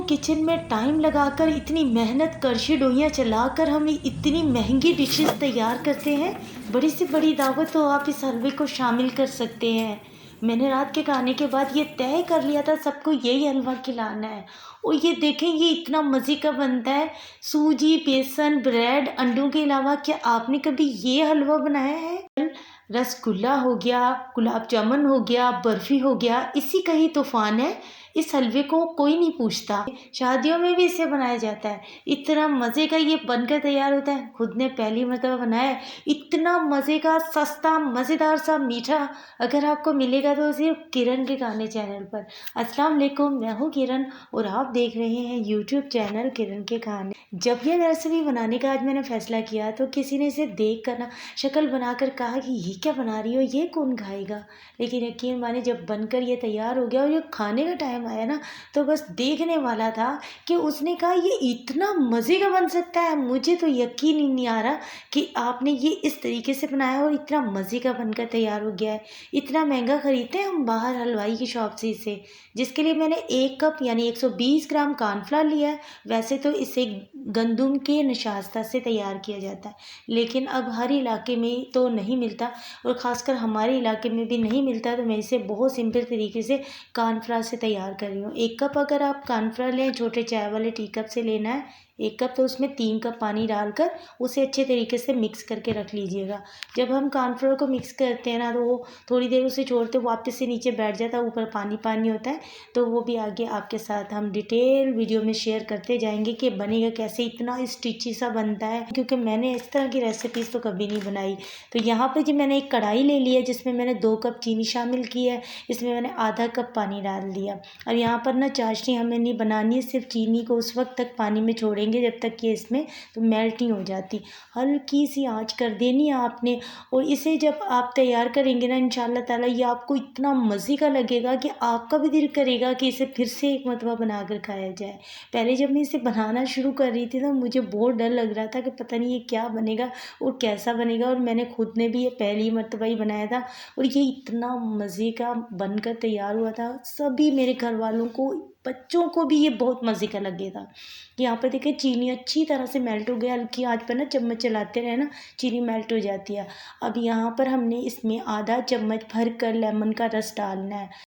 Kitchen में time लगाकर इतनी मेहनत करशी डोइयाँ चलाकर हम इतनी महंगी डिशेस तैयार करते हैं। बड़ी से बड़ी दावत तो आप इस हलवे को शामिल कर सकते हैं। मैंने रात के खाने के बाद ये तय कर लिया था सबको यही हलवा खिलाना है। और ये देखें ये इतना मज़े का बनता है। सूजी, बेसन, ब्रेड, अंडों के अलावा क्या आपने कभी ये हलवा बनाया है? रसगुल्ला हो गया, गुलाब जामुन हो गया, बर्फ़ी हो गया, इसी का ही तूफ़ान है। इस हलवे को कोई नहीं पूछता। शादियों में भी इसे बनाया जाता है। इतना मज़े का ये बनकर तैयार होता है। खुद ने पहली मर्तबा बनाया है। इतना मज़े का, सस्ता, मज़ेदार सा मीठा अगर आपको मिलेगा तो सिर्फ किरण के खाने चैनल पर। अस्सलाम वालेकुम, मैं हूँ किरण और आप देख रहे हैं यूट्यूब चैनल किरण के खाने। जब ये रेसिपी बनाने का आज मैंने फ़ैसला किया तो किसी ने इसे देख कर ना शक्ल बनाकर कहा कि ये क्या बना रही हो, ये कौन खाएगा। लेकिन यकीन माने जब बनकर ये तैयार हो गया और ये खाने का टाइम आया ना तो बस देखने वाला था कि उसने कहा ये इतना मज़े का बन सकता है। मुझे तो यकीन ही नहीं आ रहा कि आपने ये इस तरीके से बनाया और इतना मज़े का बनकर तैयार हो गया है। इतना महंगा ख़रीदते हैं हम बाहर हलवाई की शॉप से इसे, जिसके लिए मैंने 1 कप यानी 120 ग्राम कॉर्नफ्लावर लिया है। वैसे तो इसे गंदम के नशास्ता से तैयार किया जाता है, लेकिन अब हर इलाके में तो नहीं मिलता और ख़ासकर हमारे इलाके में भी नहीं मिलता, तो मैं इसे बहुत सिंपल तरीके से कॉर्नफ्लावर से तैयार कर रही हूँ। 1 कप अगर आप कॉर्नफ्लावर लें, छोटे चाय वाले टी कप से लेना है 1 कप, तो उसमें 3 कप पानी डालकर उसे अच्छे तरीके से मिक्स करके रख लीजिएगा। जब हम कॉर्नफ्लावर को मिक्स करते हैं ना तो वो थोड़ी देर उसे छोड़ते वापस से नीचे बैठ जाता है, ऊपर पानी पानी होता है। तो वो भी आगे आपके साथ हम डिटेल वीडियो में शेयर करते जाएंगे कि बनेगा कैसे। इतना स्टिची सा बनता है क्योंकि मैंने इस तरह की रेसिपीज़ तो कभी नहीं बनाई। तो यहाँ पर जी मैंने एक कढ़ाई ले ली है जिसमें मैंने 2 कप चीनी शामिल की है। इसमें मैंने आधा कप पानी डाल दिया। अब यहाँ पर ना चाशनी हमें नहीं बनानी है, सिर्फ चीनी को उस वक्त तक पानी में छोड़ेंगे जब तक कि इसमें तो मेल्ट नहीं हो जाती। हल्की सी आंच कर देनी है आपने और इसे जब आप तैयार करेंगे ना इंशाल्लाह ताला ये आपको इतना मज़े का लगेगा कि आपका भी दिल करेगा कि इसे फिर से एक मरतबा बना कर खाया जाए। पहले जब मैं इसे बनाना शुरू कर रही थी तो मुझे बहुत डर लग रहा था कि पता नहीं ये क्या बनेगा और कैसा बनेगा, और मैंने खुद ने भी ये पहली मरतबा ही बनाया था और ये इतना मज़े का बनकर तैयार हुआ था। सभी मेरे घर वालों को, बच्चों को भी ये बहुत मज़े का लगेगा। यहाँ पर देखिए चीनी अच्छी तरह से मेल्ट हो गया। हल्की आंच पर ना चम्मच चलाते रहे ना चीनी मेल्ट हो जाती है। अब यहाँ पर हमने इसमें आधा चम्मच भर कर लेमन का रस डालना है।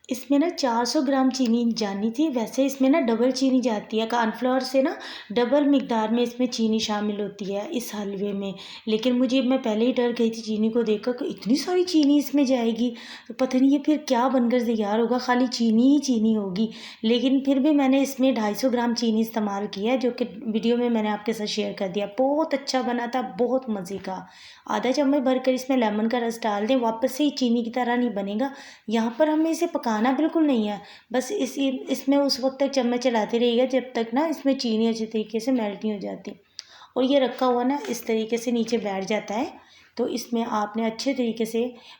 इसमें ना 400 ग्राम चीनी जानी थी, वैसे इसमें ना डबल चीनी जाती है। कॉर्नफ्लावर से ना डबल मिकदार में इसमें चीनी शामिल होती है इस हलवे में। लेकिन मैं पहले ही डर गई थी चीनी को देखकर कि इतनी सारी चीनी इसमें जाएगी तो पता नहीं ये फिर क्या बनकर तैयार होगा, खाली चीनी ही चीनी होगी। लेकिन फिर भी मैंने इसमें 250 ग्राम चीनी इस्तेमाल किया है, जो कि वीडियो में मैंने आपके साथ शेयर कर दिया। बहुत अच्छा बना था, बहुत मज़े का। आधा चम्मच भरकर इसमें लेमन का रस डाल दें, वापस से ही चीनी की तरह नहीं बनेगा। यहाँ पर हमें इसे पकाना बिल्कुल नहीं है, बस इसमें उस वक्त तक चम्मच चलाते रहिएगा जब तक ना इसमें चीनी अच्छे तरीके से मेल्ट नहीं हो जाती। और ये रखा हुआ ना इस तरीके से नीचे बैठ जाता है, तो इसमें आपने अच्छे तरीके से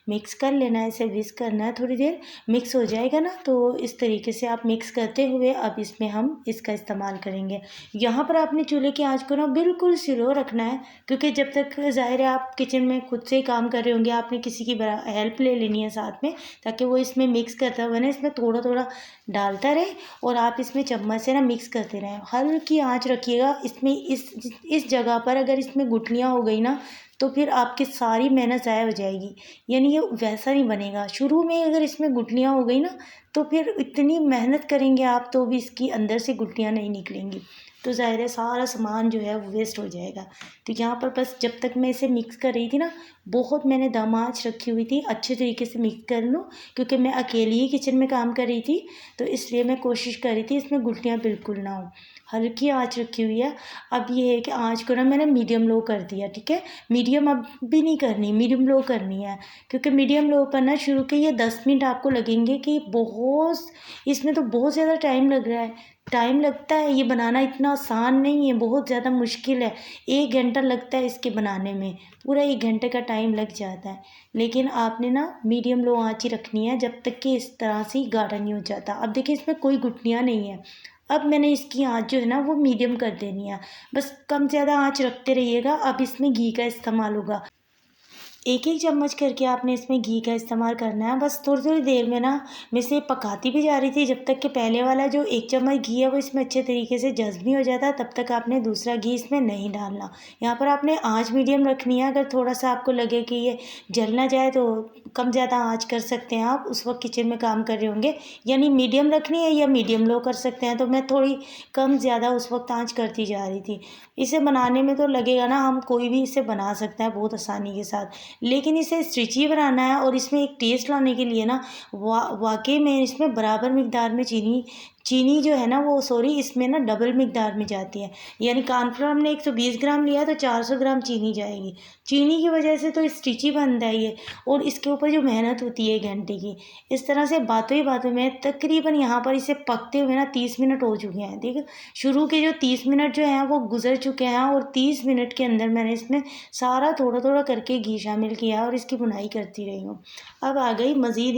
मिक्स कर लेना है, इसे विस्क करना है। थोड़ी देर मिक्स हो जाएगा ना तो इस तरीके से आप मिक्स करते हुए अब इसमें हम इसका इस्तेमाल करेंगे। यहाँ पर आपने चूल्हे की आंच को ना बिल्कुल स्लो रखना है, क्योंकि जब तक ज़ाहिर है आप किचन में खुद से ही काम कर रहे होंगे, आपने किसी की हेल्प ले लेनी है साथ में, ताकि वो इसमें मिक्स करता हुआ ना इसमें थोड़ा थोड़ा डालता रहे और आप इसमें चम्मच से ना मिक्स करते रहें। हल्की आंच रखिएगा। इसमें इस जगह पर अगर इसमें गुठलियाँ हो गई ना तो फिर आपकी सारी मेहनत ज़ाया हो जाएगी, यानी ये वैसा नहीं बनेगा। शुरू में अगर इसमें गुठलियाँ हो गई ना तो फिर इतनी मेहनत करेंगे आप तो भी इसकी अंदर से गुठलियाँ नहीं निकलेंगी, तो ज़ाहिर है सारा सामान जो है वो वेस्ट हो जाएगा। तो यहाँ पर बस जब तक मैं इसे मिक्स कर रही थी ना, बहुत मैंने दम आँच रखी हुई थी, अच्छे तरीके से मिक्स कर लूँ, क्योंकि मैं अकेली ही किचन में काम कर रही थी, तो इसलिए मैं कोशिश कर रही थी इसमें गुठलियाँ बिल्कुल ना हो। हल्की आँच रखी हुई है। अब ये है कि आँच को ना मैंने मीडियम लो कर दिया, ठीक है। मीडियम अब भी नहीं करनी, मीडियम लो करनी है, क्योंकि मीडियम लो पर ना शुरू के ये 10 मिनट आपको लगेंगे कि इसमें तो बहुत ज़्यादा टाइम लग रहा है। टाइम लगता है, ये बनाना इतना आसान नहीं है, बहुत ज़्यादा मुश्किल है। 1 घंटा लगता है इसके बनाने में, पूरा 1 घंटे का टाइम लग जाता है। लेकिन आपने ना मीडियम लो आँच ही रखनी है जब तक कि इस तरह से गाढ़ा नहीं हो जाता। अब देखिए इसमें कोई गुठलियाँ नहीं है। अब मैंने इसकी आँच जो है ना वो मीडियम कर देनी है, बस कम ज़्यादा आँच रखते रहिएगा। अब इसमें घी का इस्तेमाल होगा। एक एक चम्मच करके आपने इसमें घी का इस्तेमाल करना है। बस थोड़ी थोड़ी देर में ना मैं इसे पकाती भी जा रही थी, जब तक कि पहले वाला जो 1 चम्मच घी है वो इसमें अच्छे तरीके से जज़्ब नहीं हो जाता, तब तक आपने दूसरा घी इसमें नहीं डालना। यहाँ पर आपने आँच मीडियम रखनी है। अगर थोड़ा-सा आपको लगे कि ये जल ना जाए तो कम ज़्यादा आँच कर सकते हैं आप, उस वक़्त किचन में काम कर रहे होंगे। यानी मीडियम रखनी है या मीडियम लो कर सकते हैं, तो मैं थोड़ी कम ज़्यादा उस वक़्त आँच करती जा रही थी। इसे बनाने में तो लगेगा ना, हम कोई भी इसे बना सकता है बहुत आसानी के साथ। लेकिन इसे स्ट्रेची बनाना है और इसमें एक टेस्ट लाने के लिए ना वाकई में इसमें बराबर मिकदार में चीनी जो है ना वो इसमें ना डबल मिकदार में जाती है। यानी कॉर्नफ्लोर हमने 120 ग्राम लिया तो 400 ग्राम चीनी जाएगी। चीनी की वजह से तो स्ट्रेची बनता है ये, और इसके ऊपर जो मेहनत होती है 1 घंटे की। इस तरह से बातों ही बातों में तकरीबन यहाँ पर इसे पकते हुए ना 30 मिनट हो चुके हैं। ठीक है, शुरू के जो 30 मिनट जो हैं वो गुजर चुके हैं, और 30 मिनट के अंदर मैंने इसमें सारा थोड़ा थोड़ा करके घी शामिल किया और इसकी भुनाई करती रही हूँ। अब आ गई मज़ीद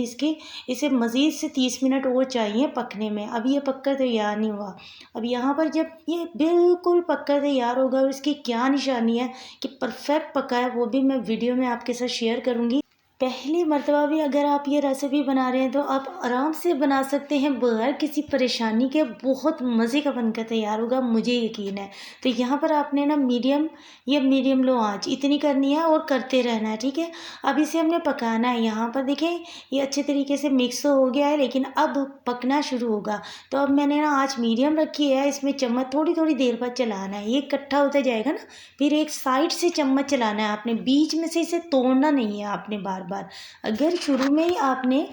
इसे मज़ीद से 30 मिनट और चाहिए पकने में। अब ये पककर तैयार नहीं हुआ। अब यहाँ पर जब ये बिल्कुल पककर तैयार होगा और इसकी क्या निशानी है कि परफेक्ट पका है, वो भी मैं वीडियो में आपके साथ शेयर करूँगी। पहली मर्तबा भी अगर आप ये रेसिपी बना रहे हैं तो आप आराम से बना सकते हैं बगैर किसी परेशानी के। बहुत मज़े का बनकर तैयार होगा, मुझे यकीन है। तो यहाँ पर आपने ना मीडियम या मीडियम लो आंच इतनी करनी है और करते रहना है। ठीक है, अब इसे हमने पकाना है। यहाँ पर देखें ये अच्छे तरीके से मिक्स तो हो गया है, लेकिन अब पकना शुरू होगा। तो अब मैंने ना आँच मीडियम रखी है। इसमें चम्मच थोड़ी थोड़ी देर बाद चलाना है, ये इकट्ठा होता जाएगा ना। फिर एक साइड से चम्मच चलाना है आपने, बीच में से इसे तोड़ना नहीं है आपने बार बार। अगर शुरू में ही आपने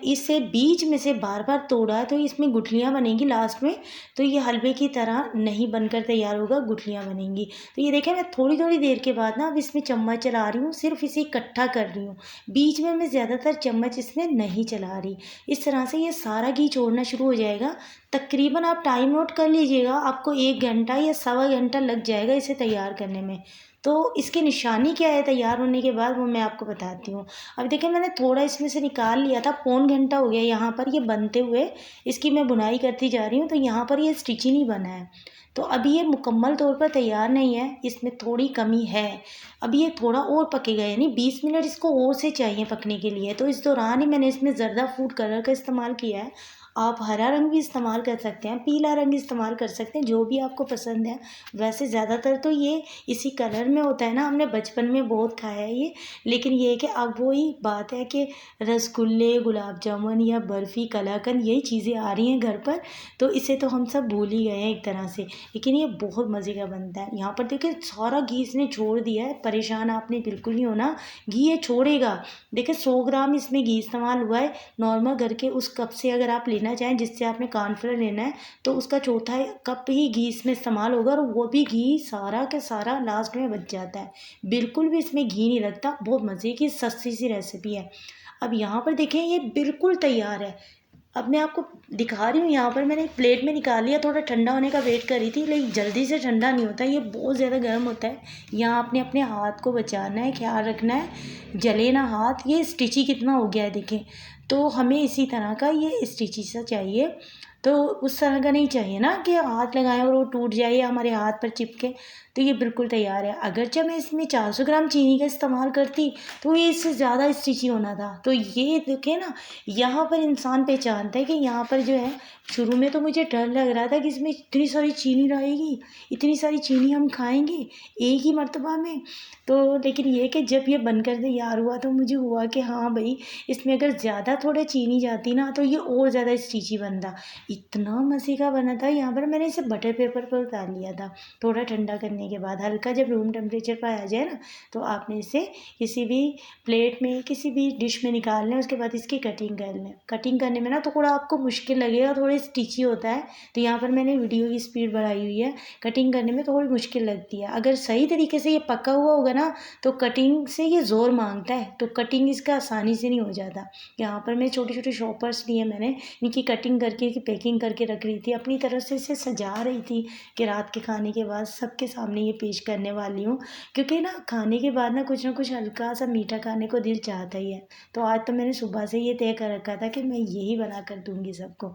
इसे बीच में से बार बार तोड़ा तो इसमें गुठलियाँ बनेंगी लास्ट में, तो ये हलवे की तरह नहीं बनकर तैयार होगा, गुठलियाँ बनेंगी। तो ये देखें, मैं थोड़ी थोड़ी देर के बाद ना अब इसमें चम्मच चला रही हूँ, सिर्फ इसे इकट्ठा कर रही हूँ। बीच में मैं ज़्यादातर चम्मच इसमें नहीं चला रही। इस तरह से ये सारा घी छोड़ना शुरू हो जाएगा। तकरीबन आप टाइम नोट कर लीजिएगा, आपको 1 घंटा या सवा घंटा लग जाएगा इसे तैयार करने में। तो इसकी निशानी क्या है तैयार होने के बाद, वो मैं आपको बताती हूँ। अब देखिए, मैंने थोड़ा इसमें से निकाल लिया था, पौन घंटा हो गया यहाँ पर ये बनते हुए। इसकी मैं बुनाई करती जा रही हूँ, तो यहाँ पर ये स्टिच ही नहीं बना है। तो अभी ये मुकम्मल तौर पर तैयार नहीं है, इसमें थोड़ी कमी है। अभी ये थोड़ा और पकेगा, यानी 20 मिनट इसको और से चाहिए पकने के लिए। तो इस दौरान ही मैंने इसमें ज़र्दा फूड कलर का इस्तेमाल किया है। आप हरा रंग भी इस्तेमाल कर सकते हैं, पीला रंग इस्तेमाल कर सकते हैं, जो भी आपको पसंद है। वैसे ज़्यादातर तो ये इसी कलर में होता है ना, हमने बचपन में बहुत खाया है ये। लेकिन ये है कि अब वही बात है कि रसगुल्ले, गुलाब जामुन या बर्फ़ी, कलाकंद, यही चीज़ें आ रही हैं घर पर, तो इसे तो हम सब भूल ही गए हैं एक तरह से। लेकिन ये बहुत मज़े का बनता है। यहाँ पर देखिए सारा घी इसने छोड़ दिया है, परेशान आपने बिल्कुल नहीं होना, घी ये छोड़ेगा। देखिए 100 ग्राम इसमें घी इस्तेमाल हुआ है। नॉर्मल घर के उस कप से अगर आप लेना चाहें जिससे आपने कॉर्नफ्लोर लेना है, तो उसका चौथा कप ही घी इसमें इस्तेमाल होगा, और वो भी घी सारा का सारा लास्ट में बच जाता है। बिल्कुल भी इसमें घी नहीं लगता। बहुत मज़े की सस्ती सी रेसिपी है। अब यहाँ पर देखें ये बिल्कुल तैयार है। अब मैं आपको दिखा रही हूँ, यहाँ पर मैंने एक प्लेट में निकाल लिया। थोड़ा ठंडा होने का वेट कर रही थी, लेकिन जल्दी से ठंडा नहीं होता, ये बहुत ज़्यादा गर्म होता है। यहाँ आपने अपने हाथ को बचाना है, ख्याल रखना है जले ना हाथ। ये स्टिची कितना हो गया है देखें, तो हमें इसी तरह का ये स्टिची सा चाहिए। तो उस तरह का नहीं चाहिए ना कि हाथ लगाएं और वो टूट जाए या हमारे हाथ पर चिपके। तो ये बिल्कुल तैयार है। अगरचे मैं इसमें 400 ग्राम चीनी का इस्तेमाल करती तो ये इससे ज़्यादा स्टिची होना था। तो ये देखें ना, यहाँ पर इंसान पहचानता है कि यहाँ पर जो है, शुरू में तो मुझे डर लग रहा था कि इसमें इतनी सारी चीनी रहेगी, इतनी सारी चीनी हम खाएंगे एक ही मर्तबा में। तो लेकिन ये कि जब ये बनकर तैयार हुआ तो मुझे हुआ कि हाँ भाई, इसमें अगर ज़्यादा थोड़ा चीनी जाती ना तो ये और ज़्यादा स्टिची बनता। इतना मज़े का बना था। यहाँ पर मैंने इसे बटर पेपर पर उतार लिया था थोड़ा ठंडा करने के बाद। हल्का जब रूम टेम्परेचर पर आ जाए ना, तो आपने इसे किसी भी प्लेट में, किसी भी डिश में निकाल लें। उसके बाद इसकी कटिंग कर लें। कटिंग करने में ना थोड़ा आपको मुश्किल लगेगा, थोड़ी स्टिची होता है। तो यहाँ पर मैंने वीडियो की स्पीड बढ़ाई हुई है। कटिंग करने में थोड़ी मुश्किल लगती है। अगर सही तरीके से ये पका हुआ होगा ना, तो कटिंग से ये ज़ोर मांगता है, तो कटिंग इसका आसानी से नहीं हो जाता। यहाँ पर मैं छोटे छोटे शॉपर्स लिए, मैंने इनकी कटिंग करके, इनकी पैकिंग करके रख रही थी। अपनी तरफ से इसे सजा रही थी कि रात के खाने के बाद सबके सामने ये पेश करने वाली हूँ। क्योंकि ना खाने के बाद ना कुछ हल्का सा मीठा खाने को दिल चाहता ही है। तो आज तो मैंने सुबह से ये तय कर रखा था कि मैं यही बना कर दूँगी सबको।